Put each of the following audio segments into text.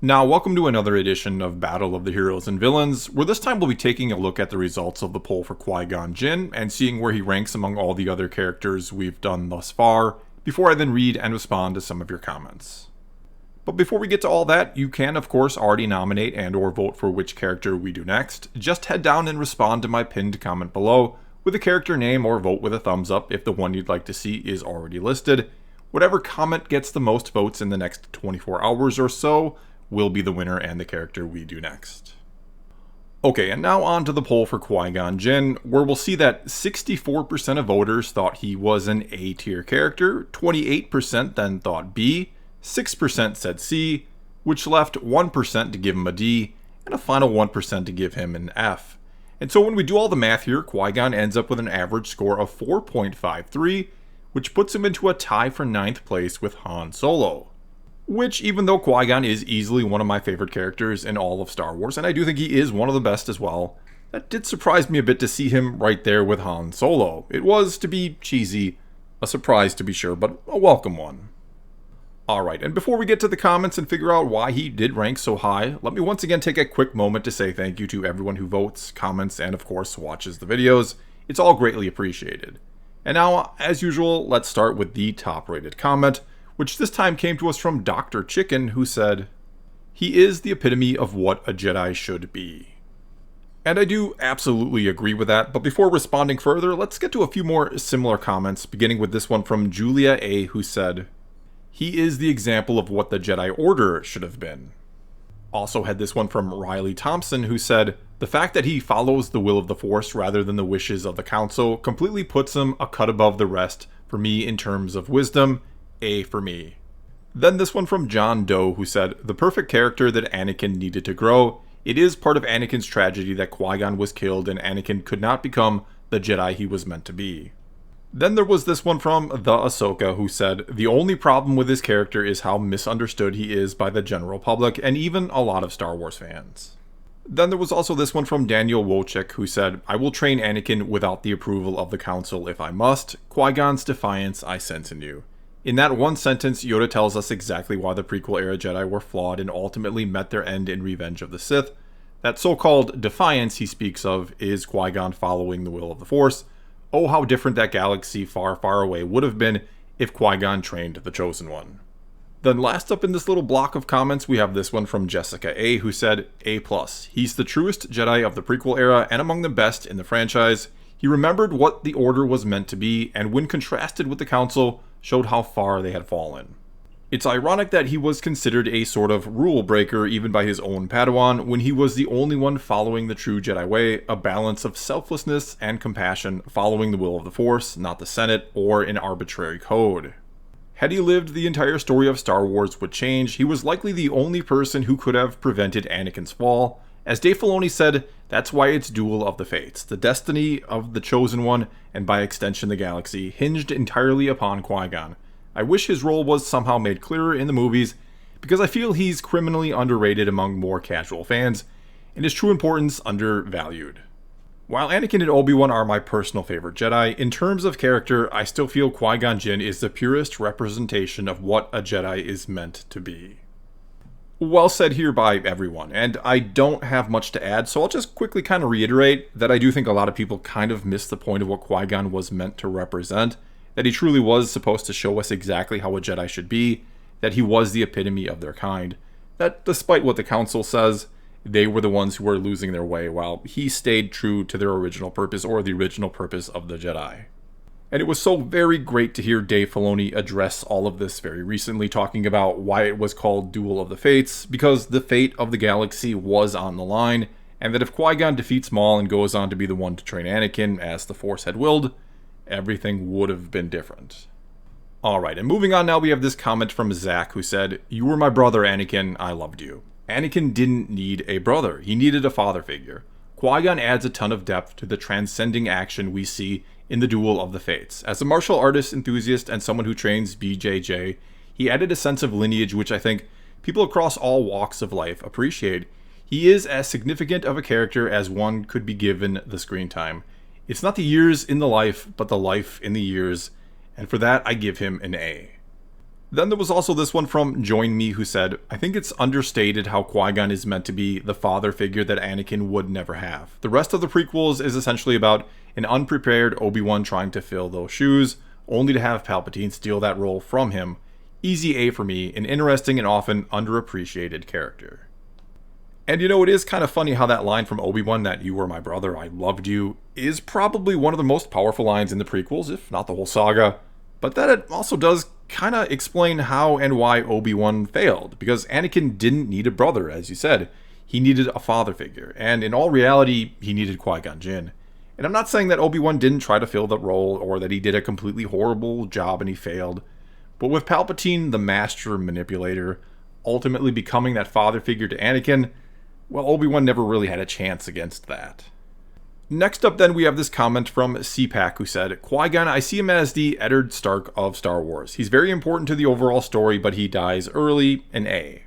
Now, welcome to another edition of Battle of the Heroes and Villains, where this time we'll be taking a look at the results of the poll for Qui-Gon Jinn and seeing where he ranks among all the other characters we've done thus far, before I then read and respond to some of your comments. But before we get to all that, you can of course already nominate and or vote for which character we do next. Just head down and respond to my pinned comment below with a character name or vote with a thumbs up if the one you'd like to see is already listed. Whatever comment gets the most votes in the next 24 hours or so will be the winner and the character we do next. Okay, and now on to the poll for Qui-Gon Jinn, where we'll see that 64% of voters thought he was an A tier character, 28% then thought B, 6% said C, which left 1% to give him a D, and a final 1% to give him an F. And so when we do all the math here, Qui-Gon ends up with an average score of 4.53, which puts him into a tie for 9th place with Han Solo. Which, even though Qui-Gon is easily one of my favorite characters in all of Star Wars, and I do think he is one of the best as well, that did surprise me a bit to see him right there with Han Solo. It was, to be cheesy, a surprise to be sure, but a welcome one. Alright, and before we get to the comments and figure out why he did rank so high, let me once again take a quick moment to say thank you to everyone who votes, comments, and of course watches the videos. It's all greatly appreciated. And now, as usual, let's start with the top rated comment, which this time came to us from Dr. Chicken, who said, "He is the epitome of what a Jedi should be." And I do absolutely agree with that, but before responding further, let's get to a few more similar comments, beginning with this one from Julia A, who said, "He is the example of what the Jedi Order should have been." Also had this one from Riley Thompson, who said, "The fact that he follows the will of the Force rather than the wishes of the Council completely puts him a cut above the rest for me in terms of wisdom. A for me." Then this one from John Doe, who said, "The perfect character that Anakin needed to grow. It is part of Anakin's tragedy that Qui-Gon was killed and Anakin could not become the Jedi he was meant to be." Then there was this one from The Ahsoka, who said, "The only problem with his character is how misunderstood he is by the general public and even a lot of Star Wars fans." Then there was also this one from Daniel Wojcik, who said, "I will train Anakin without the approval of the Council if I must. Qui-Gon's defiance I sense in you." In that one sentence, Yoda tells us exactly why the prequel-era Jedi were flawed and ultimately met their end in Revenge of the Sith. That so-called defiance he speaks of is Qui-Gon following the will of the Force. Oh, how different that galaxy far, far away would have been if Qui-Gon trained the Chosen One. Then last up in this little block of comments, we have this one from Jessica A, who said, "A+. He's the truest Jedi of the prequel era and among the best in the franchise. He remembered what the Order was meant to be, and when contrasted with the Council, showed how far they had fallen." It's ironic that he was considered a sort of rule breaker even by his own Padawan when he was the only one following the true Jedi way, a balance of selflessness and compassion, following the will of the Force, not the Senate, or an arbitrary code. Had he lived, the entire story of Star Wars would change. He was likely the only person who could have prevented Anakin's fall. As Dave Filoni said, that's why it's Duel of the Fates. The destiny of the Chosen One, and by extension the galaxy, hinged entirely upon Qui-Gon. I wish his role was somehow made clearer in the movies, because I feel he's criminally underrated among more casual fans, and his true importance undervalued. While Anakin and Obi-Wan are my personal favorite Jedi, in terms of character, I still feel Qui-Gon Jinn is the purest representation of what a Jedi is meant to be. Well said here by everyone, and I don't have much to add, so I'll just quickly kind of reiterate that I do think a lot of people kind of missed the point of what Qui-Gon was meant to represent, that he truly was supposed to show us exactly how a Jedi should be, that he was the epitome of their kind, that despite what the Council says, they were the ones who were losing their way while he stayed true to their original purpose, or the original purpose of the Jedi. And it was so very great to hear Dave Filoni address all of this very recently, talking about why it was called Duel of the Fates, because the fate of the galaxy was on the line, and that if Qui-Gon defeats Maul and goes on to be the one to train Anakin as the Force had willed, everything would have been different. Alright, and moving on now, we have this comment from Zach, who said, "You were my brother, Anakin, I loved you." Anakin didn't need a brother, he needed a father figure. Qui-Gon adds a ton of depth to the transcending action we see in the Duel of the Fates. As a martial artist enthusiast and someone who trains BJJ, he added a sense of lineage which I think people across all walks of life appreciate. He is as significant of a character as one could be given the screen time. It's not the years in the life, but the life in the years, and for that I give him an A. Then there was also this one from Join Me who said, I think it's understated how Qui-Gon is meant to be the father figure that Anakin would never have. The rest of the prequels is essentially about an unprepared Obi-Wan trying to fill those shoes, only to have Palpatine steal that role from him. Easy A for me, an interesting and often underappreciated character. And it is kind of funny how that line from Obi-Wan, that you were my brother, I loved you, is probably one of the most powerful lines in the prequels, if not the whole saga. But that it also does kind of explain how and why Obi-Wan failed, because Anakin didn't need a brother, as you said. He needed a father figure, and in all reality, he needed Qui-Gon Jinn. And I'm not saying that Obi-Wan didn't try to fill the role, or that he did a completely horrible job and he failed. But with Palpatine, the master manipulator, ultimately becoming that father figure to Anakin, well, Obi-Wan never really had a chance against that. Next up then we have this comment from CPAC who said, Qui-Gon, I see him as the Eddard Stark of Star Wars. He's very important to the overall story, but he dies early, an A.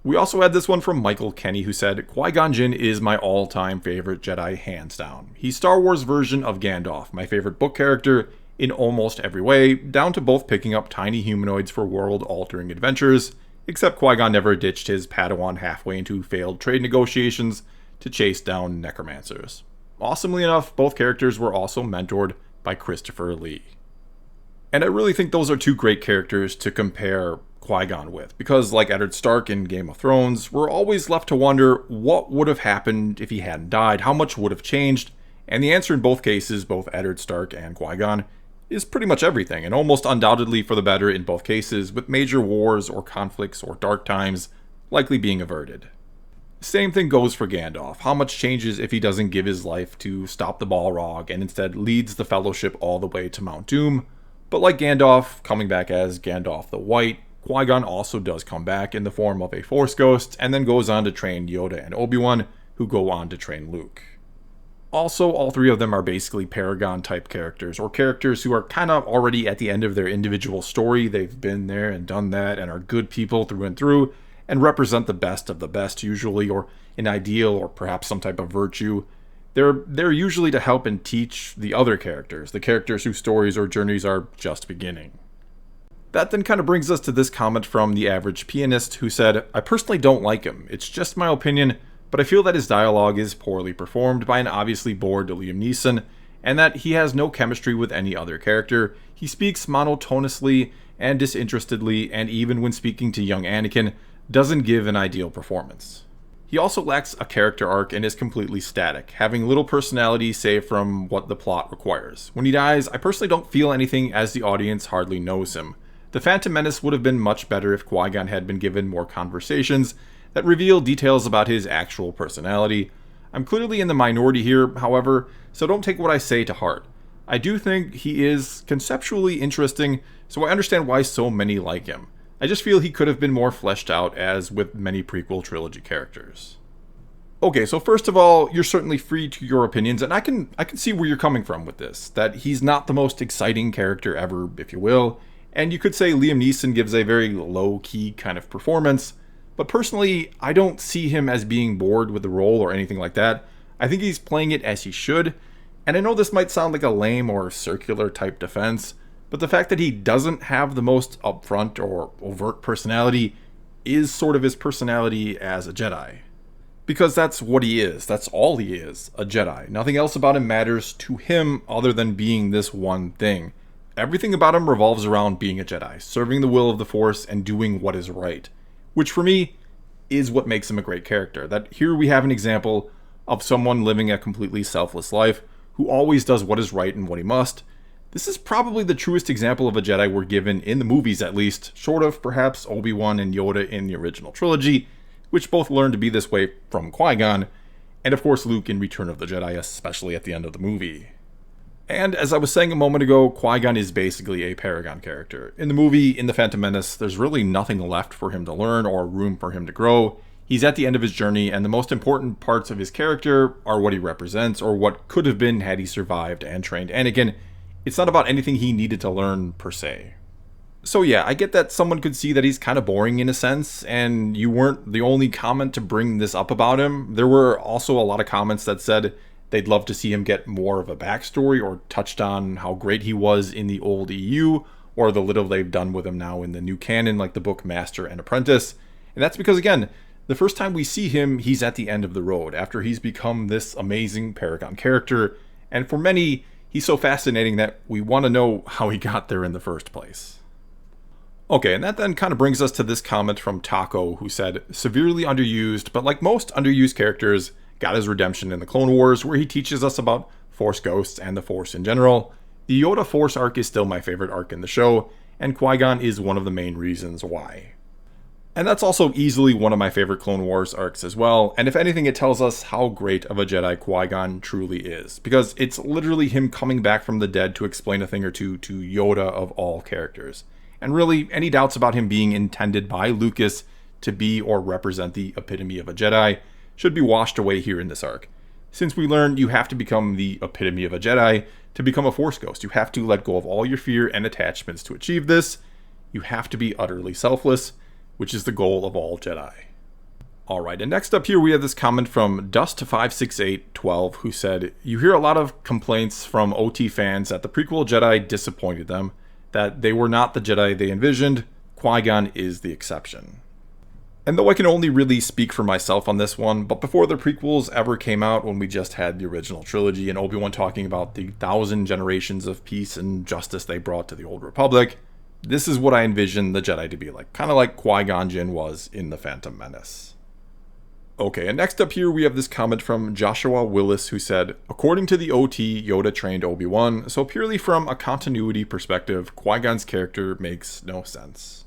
We also had this one from Michael Kenny who said, Qui-Gon Jinn is my all-time favorite Jedi, hands down. He's Star Wars version of Gandalf, my favorite book character in almost every way, down to both picking up tiny humanoids for world-altering adventures, except Qui-Gon never ditched his Padawan halfway into failed trade negotiations to chase down necromancers. Awesomely enough, both characters were also mentored by Christopher Lee. And I really think those are two great characters to compare Qui-Gon with, because like Eddard Stark in Game of Thrones, we're always left to wonder what would have happened if he hadn't died, how much would have changed, and the answer in both cases, both Eddard Stark and Qui-Gon, is pretty much everything, and almost undoubtedly for the better in both cases, with major wars or conflicts or dark times likely being averted. Same thing goes for Gandalf. How much changes if he doesn't give his life to stop the Balrog and instead leads the Fellowship all the way to Mount Doom? But like Gandalf, coming back as Gandalf the White, Qui-Gon also does come back in the form of a Force Ghost and then goes on to train Yoda and Obi-Wan, who go on to train Luke. Also, all three of them are basically Paragon-type characters, or characters who are kind of already at the end of their individual story. They've been there and done that and are good people through and through, and represent the best of the best usually, or an ideal, or perhaps some type of virtue. They're usually to help and teach the other characters, the characters whose stories or journeys are just beginning. That then kind of brings us to this comment from The Average Pianist, who said, I personally don't like him. It's just my opinion, but I feel that his dialogue is poorly performed by an obviously bored Liam Neeson, and that he has no chemistry with any other character. He speaks monotonously and disinterestedly, and even when speaking to young Anakin, doesn't give an ideal performance. He also lacks a character arc and is completely static, having little personality save from what the plot requires. When he dies, I personally don't feel anything as the audience hardly knows him. The Phantom Menace would have been much better if Qui-Gon had been given more conversations that reveal details about his actual personality. I'm clearly in the minority here, however, so don't take what I say to heart. I do think he is conceptually interesting, so I understand why so many like him. I just feel he could have been more fleshed out, as with many prequel trilogy characters. Okay, so first of all, you're certainly free to your opinions, and I can see where you're coming from with this, that he's not the most exciting character ever, if you will, and you could say Liam Neeson gives a very low-key kind of performance, but personally, I don't see him as being bored with the role or anything like that. I think he's playing it as he should, and I know this might sound like a lame or circular type defense, but the fact that he doesn't have the most upfront or overt personality is sort of his personality as a Jedi. Because that's what he is, that's all he is, a Jedi. Nothing else about him matters to him other than being this one thing. Everything about him revolves around being a Jedi, serving the will of the Force and doing what is right. Which for me is what makes him a great character. That here we have an example of someone living a completely selfless life who always does what is right and what he must. This is probably the truest example of a Jedi we're given in the movies, at least, short of perhaps Obi-Wan and Yoda in the original trilogy, which both learned to be this way from Qui-Gon, and of course Luke in Return of the Jedi, especially at the end of the movie. And as I was saying a moment ago, Qui-Gon is basically a Paragon character. In the movie, in The Phantom Menace, there's really nothing left for him to learn or room for him to grow. He's at the end of his journey, and the most important parts of his character are what he represents, or what could have been had he survived and trained Anakin. It's not about anything he needed to learn, per se. So yeah, I get that someone could see that he's kind of boring in a sense, and you weren't the only comment to bring this up about him. There were also a lot of comments that said they'd love to see him get more of a backstory, or touched on how great he was in the old EU, or the little they've done with him now in the new canon, like the book Master and Apprentice. And that's because, again, the first time we see him, he's at the end of the road, after he's become this amazing Paragon character, and for many, he's so fascinating that we want to know how he got there in the first place. Okay, and that then kind of brings us to this comment from Taco, who said, severely underused, but like most underused characters, got his redemption in the Clone Wars, where he teaches us about Force ghosts and the Force in general. The Yoda Force arc is still my favorite arc in the show, and Qui-Gon is one of the main reasons why. And that's also easily one of my favorite Clone Wars arcs as well, and if anything it tells us how great of a Jedi Qui-Gon truly is, because it's literally him coming back from the dead to explain a thing or two to Yoda of all characters. And really, any doubts about him being intended by Lucas to be or represent the epitome of a Jedi should be washed away here in this arc. Since we learn you have to become the epitome of a Jedi to become a Force ghost. You have to let go of all your fear and attachments to achieve this. You have to be utterly selfless, which is the goal of all Jedi. Alright, and next up here we have this comment from Dust56812, who said, you hear a lot of complaints from OT fans that the prequel Jedi disappointed them, that they were not the Jedi they envisioned. Qui-Gon is the exception. And though I can only really speak for myself on this one, but before the prequels ever came out, when we just had the original trilogy and Obi-Wan talking about the 1,000 generations of peace and justice they brought to the Old Republic, this is what I envision the Jedi to be like, kind of like Qui-Gon Jinn was in The Phantom Menace. Okay, and next up here we have this comment from Joshua Willis, who said, according to the OT, Yoda trained Obi-Wan, so purely from a continuity perspective, Qui-Gon's character makes no sense.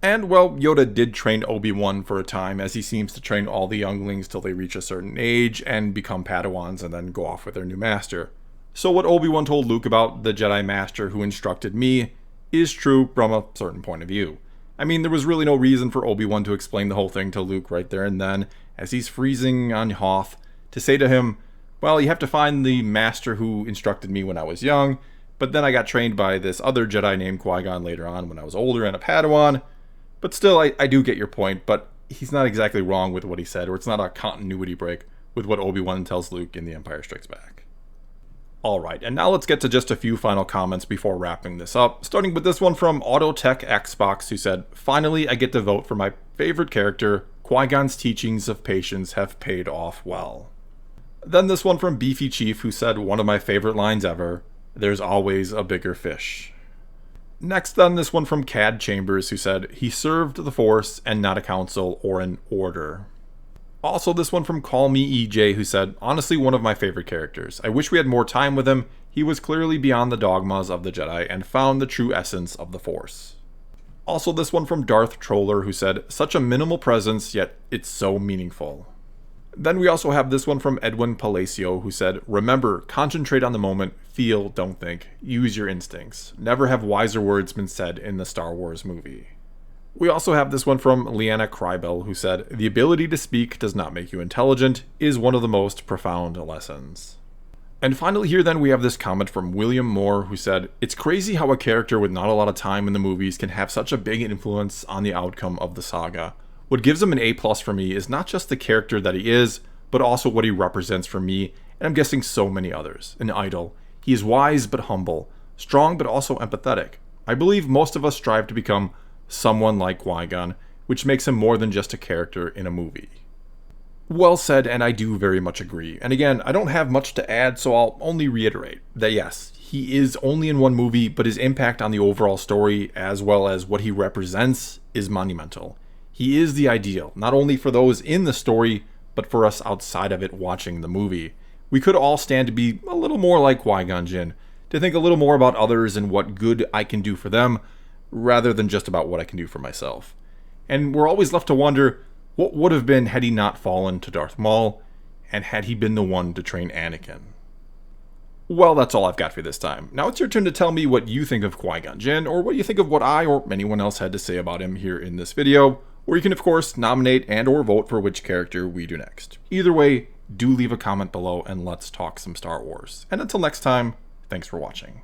And, well, Yoda did train Obi-Wan for a time, as he seems to train all the younglings till they reach a certain age and become Padawans and then go off with their new master. So what Obi-Wan told Luke about the Jedi Master who instructed me is true from a certain point of view. I mean, there was really no reason for Obi-Wan to explain the whole thing to Luke right there and then, as he's freezing on Hoth, to say to him, well, you have to find the master who instructed me when I was young, but then I got trained by this other Jedi named Qui-Gon later on when I was older and a Padawan. But still, I do get your point, but he's not exactly wrong with what he said, or it's not a continuity break with what Obi-Wan tells Luke in The Empire Strikes Back. Alright, and now let's get to just a few final comments before wrapping this up, starting with this one from Autotech Xbox, who said, finally I get to vote for my favorite character. Qui-Gon's teachings of patience have paid off well. Then this one from Beefy Chief, who said one of my favorite lines ever, there's always a bigger fish. Next then this one from Cad Chambers, who said, he served the Force and not a council or an order. Also this one from Call Me EJ, who said, honestly one of my favorite characters. I wish we had more time with him. He was clearly beyond the dogmas of the Jedi and found the true essence of the Force. Also this one from Darth Troller, who said, such a minimal presence, yet it's so meaningful. Then we also have this one from Edwin Palacio, who said, remember, concentrate on the moment, feel, don't think, use your instincts. Never have wiser words been said in the Star Wars movie. We also have this one from Leanna Krybel, who said, the ability to speak does not make you intelligent is one of the most profound lessons. And finally here then we have this comment from William Moore, who said, it's crazy how a character with not a lot of time in the movies can have such a big influence on the outcome of the saga. What gives him an A+ for me is not just the character that he is, but also what he represents for me, and I'm guessing so many others. An idol. He is wise but humble, strong but also empathetic. I believe most of us strive to become someone like Qui-Gon, which makes him more than just a character in a movie. Well said, and I do very much agree. And again, I don't have much to add, so I'll only reiterate that yes, he is only in one movie, but his impact on the overall story, as well as what he represents, is monumental. He is the ideal, not only for those in the story, but for us outside of it watching the movie. We could all stand to be a little more like Qui-Gon Jinn, to think a little more about others and what good I can do for them, rather than just about what I can do for myself. And we're always left to wonder, what would have been had he not fallen to Darth Maul, and had he been the one to train Anakin? Well, that's all I've got for this time. Now it's your turn to tell me what you think of Qui-Gon Jinn, or what you think of what I or anyone else had to say about him here in this video, or you can of course nominate and or vote for which character we do next. Either way, do leave a comment below and let's talk some Star Wars. And until next time, thanks for watching.